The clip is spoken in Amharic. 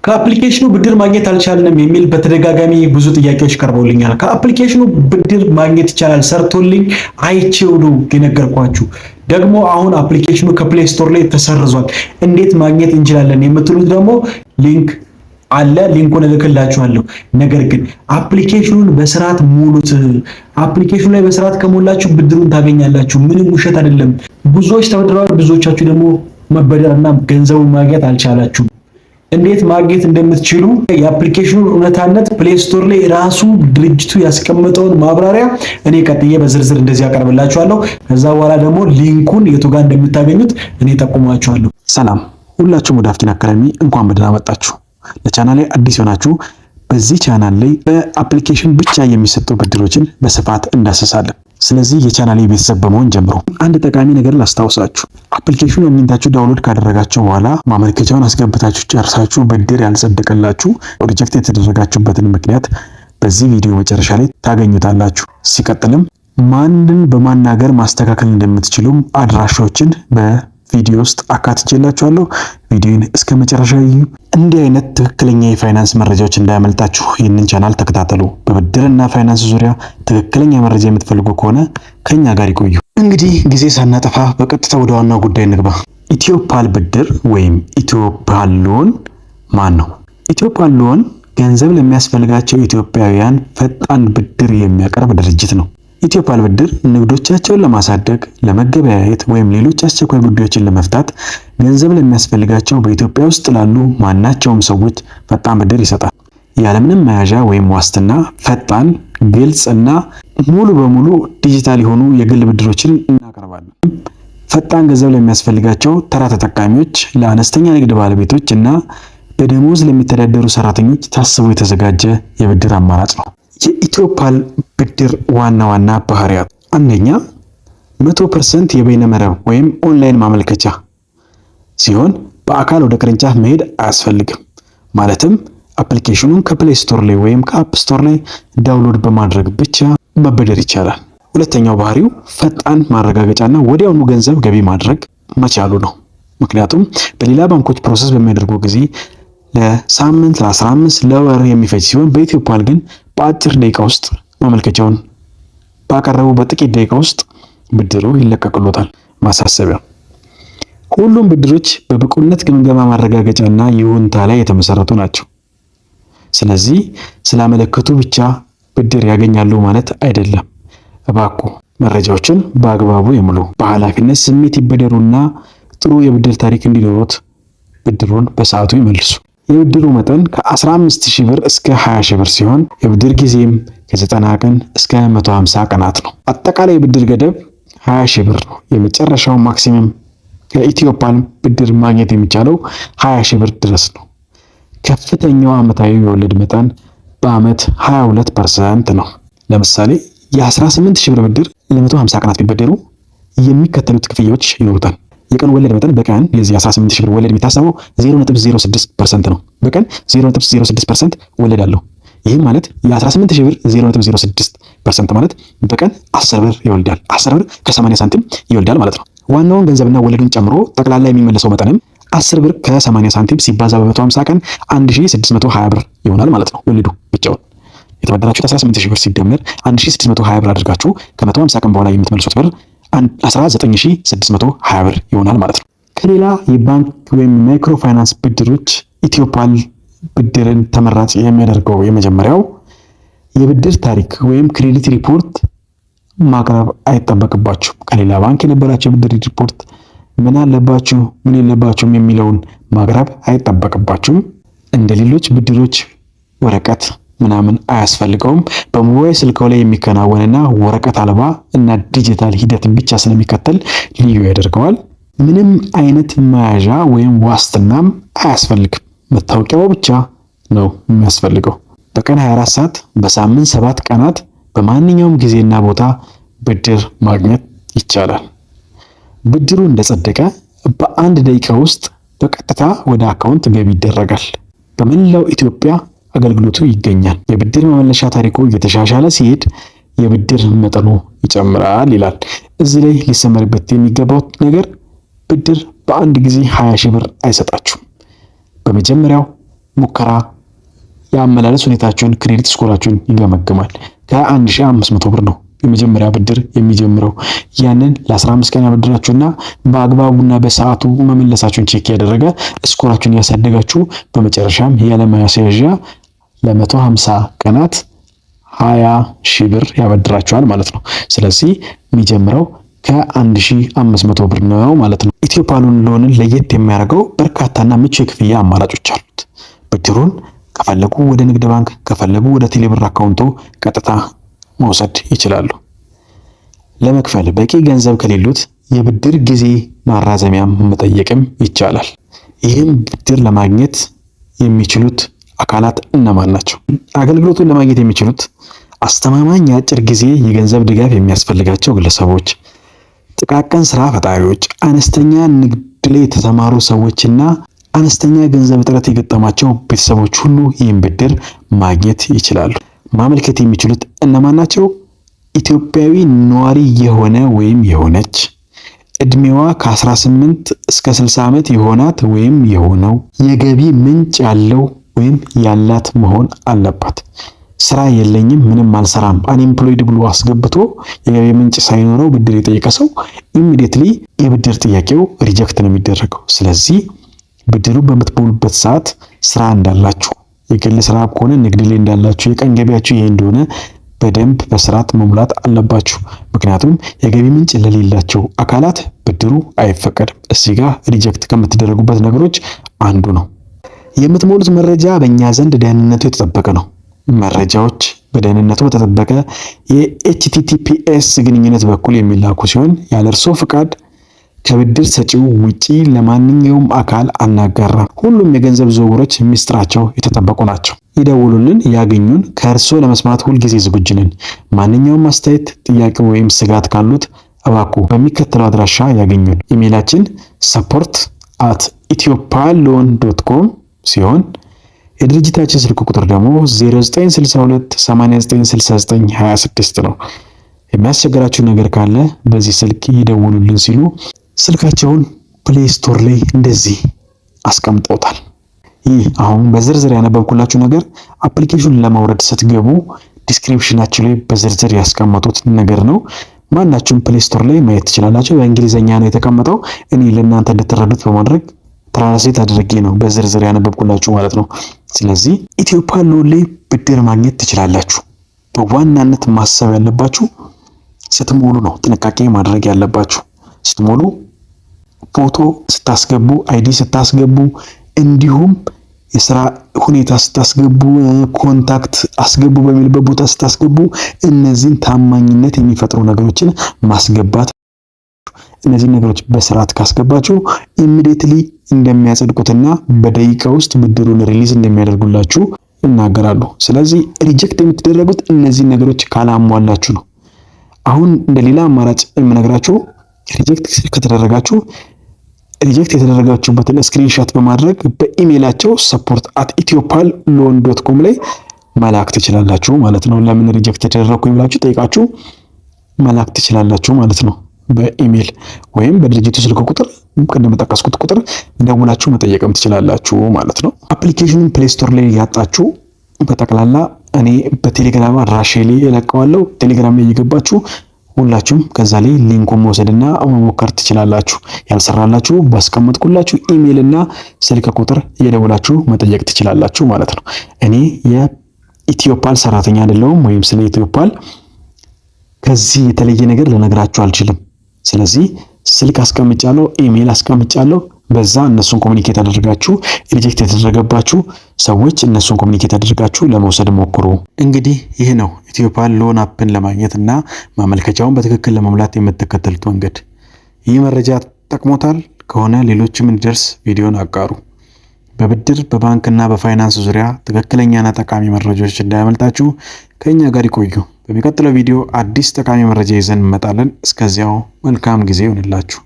ከአፕሊኬሽኑ ብድር ማግኘት አልቻልንም የሚል በተደጋጋሚ ብዙ ጥያቄዎች ቀርበውልኛል። ከአፕሊኬሽኑ ብድር ማግኘት ይቻላል፣ ሰርቶልኝ አይቼው ነው የነገርኳችሁ። ደግሞ አሁን አፕሊኬሽኑ ከፕሌይ ስቶር ላይ ተሰርዟል፣ እንዴት ማግኘት እንችላለን የምትሉት ደግሞ ሊንክ አለ፣ ሊንኩን እልክላችኋለሁ። ነገር ግን አፕሊኬሽኑን በስርዓት ሙሉት። አፕሊኬሽኑ ላይ በስርዓት ከሞላችሁ ብድሩን ታገኛላችሁ። ምንም ውሸት አይደለም። ብዙዎች ተበድረዋል፣ ብዙዎቻችሁ ደግሞ መበደርና ገንዘቡን ማግኘት አልቻላችሁም። እንዴት ማግኘት እንደምትችሉ የአፕሊኬሽኑን እውነታነት ፕሌይ ስቶር ላይ ራሱ ድርጅቱ ያስቀመጠውን ማብራሪያ እኔ ቀጥዬ በዝርዝር እንደዚህ አቀርብላችኋለሁ። ከዛ በኋላ ደግሞ ሊንኩን የቱ ጋር እንደምታገኙት እኔ ጠቁማችኋለሁ። ሰላም ሁላችሁም ወደ አፍቲን አካዳሚ እንኳን በደህና መጣችሁ። ለቻናሌ አዲስ ሆናችሁ በዚህ ቻናል ላይ በአፕሊኬሽን ብቻ የሚሰጡ ብድሮችን በስፋት እንዳሰሳለን። ስለዚህ የቻናሌ ቤተሰብ በመሆን ጀምሮ አንድ ጠቃሚ ነገር ላስታውሳችሁ። አፕሊኬሽኑን አግኝታችሁ ዳውንሎድ ካደረጋችሁ በኋላ ማመልከቻውን አስገብታችሁ ጨርሳችሁ ብድር ያልጸደቀላችሁ ሪጀክት የተደረጋችሁበትን ምክንያት በዚህ ቪዲዮ መጨረሻ ላይ ታገኙታላችሁ። ሲቀጥልም ማንን በማናገር ማስተካከል እንደምትችሉም አድራሻዎችን በቪዲዮ ውስጥ አካትቼላችኋለሁ። ቪዲዮን እስከ መጨረሻ እዩ። እንዲህ አይነት ትክክለኛ የፋይናንስ መረጃዎች እንዳያመልጣችሁ ይህንን ቻናል ተከታተሉ። በብድርና ፋይናንስ ዙሪያ ትክክለኛ መረጃ የምትፈልጉ ከሆነ ከኛ ጋር ይቆዩ። እንግዲህ ጊዜ ሳናጠፋ በቀጥታ ወደ ዋናው ጉዳይ እንግባ። ኢትዮፓል ብድር ወይም ኢትዮፓል ሎን ማን ነው? ኢትዮፓል ሎን ገንዘብ ለሚያስፈልጋቸው ኢትዮጵያውያን ፈጣን ብድር የሚያቀርብ ድርጅት ነው። ኢትዮፓል ብድር ንግዶቻቸውን ለማሳደግ፣ ለመገበያየት ወይም ሌሎች አስቸኳይ ጉዳዮችን ለመፍታት ገንዘብ ለሚያስፈልጋቸው በኢትዮጵያ ውስጥ ላሉ ማናቸውም ሰዎች ፈጣን ብድር ይሰጣል። ያለምንም መያዣ ወይም ዋስትና ፈጣን፣ ግልጽ እና ሙሉ በሙሉ ዲጂታል የሆኑ የግል ብድሮችን እናቀርባለን። ፈጣን ገንዘብ ለሚያስፈልጋቸው ተራ ተጠቃሚዎች፣ ለአነስተኛ ንግድ ባለቤቶች እና በደሞዝ ለሚተዳደሩ ሰራተኞች ታስቦ የተዘጋጀ የብድር አማራጭ ነው። የኢትዮፓል ብድር ዋና ዋና ባህሪያት፣ አንደኛ 100% የበይነ መረብ ወይም ኦንላይን ማመልከቻ ሲሆን በአካል ወደ ቅርንጫፍ መሄድ አያስፈልግም። ማለትም አፕሊኬሽኑን ከፕሌይ ስቶር ላይ ወይም ከአፕ ስቶር ላይ ዳውንሎድ በማድረግ ብቻ መበደር ይቻላል። ሁለተኛው ባህሪው ፈጣን ማረጋገጫና ወዲያውኑ ገንዘብ ገቢ ማድረግ መቻሉ ነው። ምክንያቱም በሌላ ባንኮች ፕሮሰስ በሚያደርጉ ጊዜ ለሳምንት፣ ለ15፣ ለወር የሚፈጅ ሲሆን በኢትዮፓል ግን በአጭር ደቂቃ ውስጥ ማመልከቻውን ባቀረቡ በጥቂት ደቂቃ ውስጥ ብድሩ ይለቀቅሎታል። ማሳሰቢያ፣ ሁሉም ብድሮች በብቁነት ግምገማ ማረጋገጫና ይሁንታ ላይ የተመሰረቱ ናቸው። ስለዚህ ስላመለከቱ ብቻ ብድር ያገኛሉ ማለት አይደለም። እባክዎ መረጃዎችን በአግባቡ ይሙሉ፣ በኃላፊነት ስሜት ይበደሩና ጥሩ የብድር ታሪክ እንዲኖሩት ብድሩን በሰዓቱ ይመልሱ። የብድሩ መጠን ከ15000 ብር እስከ 20000 ብር ሲሆን የብድር ጊዜም ከ90 ቀን እስከ 150 ቀናት ነው። አጠቃላይ የብድር ገደብ 20000 ብር ነው። የመጨረሻው ማክሲመም ከኢትዮፓል ብድር ማግኘት የሚቻለው 20000 ብር ድረስ ነው። ከፍተኛው ዓመታዊ የወለድ መጠን በአመት 22% ነው። ለምሳሌ የ18000 ብር ብድር ለ150 ቀናት ቢበደሩ የሚከተሉት ክፍያዎች ይኖሩታል። የቀን ወለድ መጠን በቀን የዚህ 18000 ብር ወለድ የሚታሰበው 0.06% ነው። በቀን 0.06% ወለድ አለው። ይህም ማለት የ18000 ብር 0.06% ማለት በቀን 10 ብር ይወልዳል። 10 ብር ከ80 ሳንቲም ይወልዳል ማለት ነው። ዋናውን ገንዘብና ወለዱን ጨምሮ ጠቅላላ የሚመለሰው መጠንም 10 ብር ከ80 ሳንቲም ሲባዛ በ150 ቀን 1620 ብር ይሆናል ማለት ነው። ወለዱ ብቻውን የተበደራችሁት 18000 ብር ሲደመር 1620 ብር አድርጋችሁ ከ150 ቀን በኋላ የምትመልሱት ብር 19620 ብር ይሆናል ማለት ነው። ከሌላ የባንክ ወይም ማይክሮ ፋይናንስ ብድሮች ኢትዮፓል ብድርን ተመራጭ የሚያደርገው የመጀመሪያው የብድር ታሪክ ወይም ክሬዲት ሪፖርት ማቅረብ አይጠበቅባችሁም። ከሌላ ባንክ የነበራችሁ የብድር ሪፖርት ምን አለባችሁ ምን የለባችሁም የሚለውን ማቅረብ አይጠበቅባችሁም። እንደ ሌሎች ብድሮች ወረቀት ምናምን አያስፈልገውም። በሞባይል ስልክዎ ላይ የሚከናወንና ወረቀት አልባ እና ዲጂታል ሂደትን ብቻ ስለሚከተል ልዩ ያደርገዋል። ምንም አይነት መያዣ ወይም ዋስትናም አያስፈልግም። መታወቂያው ብቻ ነው የሚያስፈልገው። በቀን 24 ሰዓት በሳምንት 7 ቀናት በማንኛውም ጊዜና ቦታ ብድር ማግኘት ይቻላል። ብድሩ እንደጸደቀ በአንድ ደቂቃ ውስጥ በቀጥታ ወደ አካውንት ገቢ ይደረጋል። በመላው ኢትዮጵያ አገልግሎቱ ይገኛል። የብድር መመለሻ ታሪኩ እየተሻሻለ ሲሄድ የብድር መጠኑ ይጨምራል ይላል። እዚህ ላይ ሊሰመርበት የሚገባው ነገር ብድር በአንድ ጊዜ 20000 ብር አይሰጣችሁም። በመጀመሪያው ሙከራ የአመላለስ ሁኔታችሁን ክሬዲት ስኮራችሁን ይገመግማል። ከ1500 ብር ነው የመጀመሪያ ብድር የሚጀምረው። ያንን ለ15 ቀን ያበድራችሁና በአግባቡና በሰዓቱ መመለሳችሁን ቼክ ያደረገ ስኮራችሁን ያሳደጋችሁ በመጨረሻም ያለማያስያዣ ለ150 ቀናት 20,000 ብር ያበድራችኋል ማለት ነው። ስለዚህ የሚጀምረው ከ1500 ብር ነው ማለት ነው። ኢትዮፓሉን ሎንን ለየት የሚያደርገው በርካታና ምቹ የክፍያ አማራጮች አሉት። ብድሩን ከፈለጉ ወደ ንግድ ባንክ ከፈለጉ ወደ ቴሌብር አካውንቶ ቀጥታ መውሰድ ይችላሉ። ለመክፈል በቂ ገንዘብ ከሌሉት የብድር ጊዜ ማራዘሚያም መጠየቅም ይቻላል። ይህም ብድር ለማግኘት የሚችሉት አካላት እነማን ናቸው? አገልግሎቱን ለማግኘት የሚችሉት አስተማማኝ የአጭር ጊዜ የገንዘብ ድጋፍ የሚያስፈልጋቸው ግለሰቦች፣ ጥቃቅን ስራ ፈጣሪዎች፣ አነስተኛ ንግድ ላይ የተሰማሩ ሰዎችና አነስተኛ ገንዘብ እጥረት የገጠማቸው ቤተሰቦች ሁሉ ይህን ብድር ማግኘት ይችላሉ። ማመልከት የሚችሉት እነማን ናቸው? ኢትዮጵያዊ ነዋሪ የሆነ ወይም የሆነች፣ እድሜዋ ከ18 እስከ 60 ዓመት የሆናት ወይም የሆነው፣ የገቢ ምንጭ ያለው ወይም ያላት መሆን አለባት። ስራ የለኝም ምንም አልሰራም አንኤምፕሎይድ ብሎ አስገብቶ የገቢ ምንጭ ሳይኖረው ብድር የጠየቀ ሰው ኢሚዲየትሊ የብድር ጥያቄው ሪጀክት ነው የሚደረገው። ስለዚህ ብድሩ በምትሞሉበት ሰዓት ስራ እንዳላችሁ፣ የግል ስራ ከሆነ ንግድ ላይ እንዳላችሁ፣ የቀን ገቢያችሁ ይሄ እንደሆነ በደንብ በስርዓት መሙላት አለባችሁ። ምክንያቱም የገቢ ምንጭ ለሌላቸው አካላት ብድሩ አይፈቀድም። እዚህ ጋር ሪጀክት ከምትደረጉበት ነገሮች አንዱ ነው። የምትሞሉት መረጃ በእኛ ዘንድ ደህንነቱ የተጠበቀ ነው። መረጃዎች በደህንነቱ በተጠበቀ የኤችቲቲፒኤስ ግንኙነት በኩል የሚላኩ ሲሆን ያለ እርሶ ፍቃድ ከብድር ሰጪው ውጪ ለማንኛውም አካል አናጋራም። ሁሉም የገንዘብ ዝውውሮች ሚስጥራቸው የተጠበቁ ናቸው። ይደውሉልን፣ ያገኙን። ከእርሶ ለመስማት ሁልጊዜ ዝግጁ ነን። ማንኛውም አስተያየት፣ ጥያቄ ወይም ስጋት ካሉት እባክዎ በሚከተለው አድራሻ ያገኙን። ኢሜይላችን support@ethiopialloan.com ሲሆን የድርጅታችን ስልክ ቁጥር ደግሞ 0962896926 ነው። የሚያስቸግራችሁ ነገር ካለ በዚህ ስልክ ይደውሉልን ሲሉ ስልካቸውን ፕሌይ ስቶር ላይ እንደዚህ አስቀምጠውታል። ይህ አሁን በዝርዝር ያነበብኩላችሁ ነገር አፕሊኬሽኑን ለማውረድ ስትገቡ ዲስክሪፕሽናችሁ ላይ በዝርዝር ያስቀመጡት ነገር ነው። ማናችሁም ፕሌይ ስቶር ላይ ማየት ትችላላችሁ። በእንግሊዘኛ ነው የተቀመጠው። እኔ ለእናንተ እንድትረዱት በማድረግ ትራንስሌት አድርጌ ነው በዝርዝር ያነበብኩላችሁ ማለት ነው። ስለዚህ ኢትዮፓል ሎን ላይ ብድር ማግኘት ትችላላችሁ። በዋናነት ማሰብ ያለባችሁ ስትሞሉ ነው ጥንቃቄ ማድረግ ያለባችሁ። ስትሞሉ ፎቶ ስታስገቡ፣ አይዲ ስታስገቡ፣ እንዲሁም የስራ ሁኔታ ስታስገቡ፣ ኮንታክት አስገቡ በሚልበት ቦታ ስታስገቡ እነዚህን ታማኝነት የሚፈጥሩ ነገሮችን ማስገባት። እነዚህ ነገሮች በስርዓት ካስገባችሁ ኢሚዲየትሊ እንደሚያጸድቁትና በደቂቃ ውስጥ ብድሩን ሪሊዝ እንደሚያደርጉላችሁ ይናገራሉ። ስለዚህ ሪጀክት የምትደረጉት እነዚህ ነገሮች ካላሟላችሁ ነው። አሁን እንደሌላ አማራጭ የምነግራችሁ ሪጀክት ከተደረጋችሁ ሪጀክት የተደረጋችሁበትን ስክሪንሾት በማድረግ በኢሜይላቸው support@ethiopialloan.com ላይ መላክ ትችላላችሁ ማለት ነው። ለምን ሪጀክት ተደረኩኝ ብላችሁ ጠይቃችሁ መላክ ትችላላችሁ ማለት ነው። በኢሜይል ወይም በድርጅቱ ስልክ ቁጥር ቅድም ጠቀስኩት ቁጥር ደውላችሁ መጠየቅም ትችላላችሁ ማለት ነው። አፕሊኬሽኑን ፕሌይ ስቶር ላይ ያጣችሁ በጠቅላላ እኔ በቴሌግራም አድራሻዬ ላይ እለቀዋለሁ። ቴሌግራም ላይ እየገባችሁ ሁላችሁም ከዛ ላይ ሊንኩን መውሰድና መሞከር ትችላላችሁ። ያልሰራላችሁ ባስቀመጥኩላችሁ ኢሜይልና ስልክ ቁጥር እየደወላችሁ መጠየቅ ትችላላችሁ ማለት ነው። እኔ የኢትዮፓል ሰራተኛ አይደለሁም ወይም ስለ ኢትዮፓል ከዚህ የተለየ ነገር ልነግራችሁ አልችልም። ስለዚህ ስልክ አስቀምጫለሁ፣ ኢሜይል አስቀምጫለሁ። በዛ እነሱን ኮሙኒኬት አድርጋችሁ ሪጀክት የተደረገባችሁ ሰዎች እነሱን ኮሙኒኬት አድርጋችሁ ለመውሰድ ሞክሩ። እንግዲህ ይህ ነው ኢትዮፓል ሎን አፕን ለማግኘት እና ማመልከቻውን በትክክል ለመሙላት የምትከተሉት መንገድ። ይህ መረጃ ጠቅሞታል ከሆነ ሌሎችም እንዲደርስ ቪዲዮን አጋሩ። በብድር በባንክና በፋይናንስ ዙሪያ ትክክለኛና ጠቃሚ መረጃዎች እንዳያመልጣችሁ ከኛ ጋር ይቆዩ። በሚቀጥለው ቪዲዮ አዲስ ጠቃሚ መረጃ ይዘን እንመጣለን። እስከዚያው መልካም ጊዜ ይሁንላችሁ።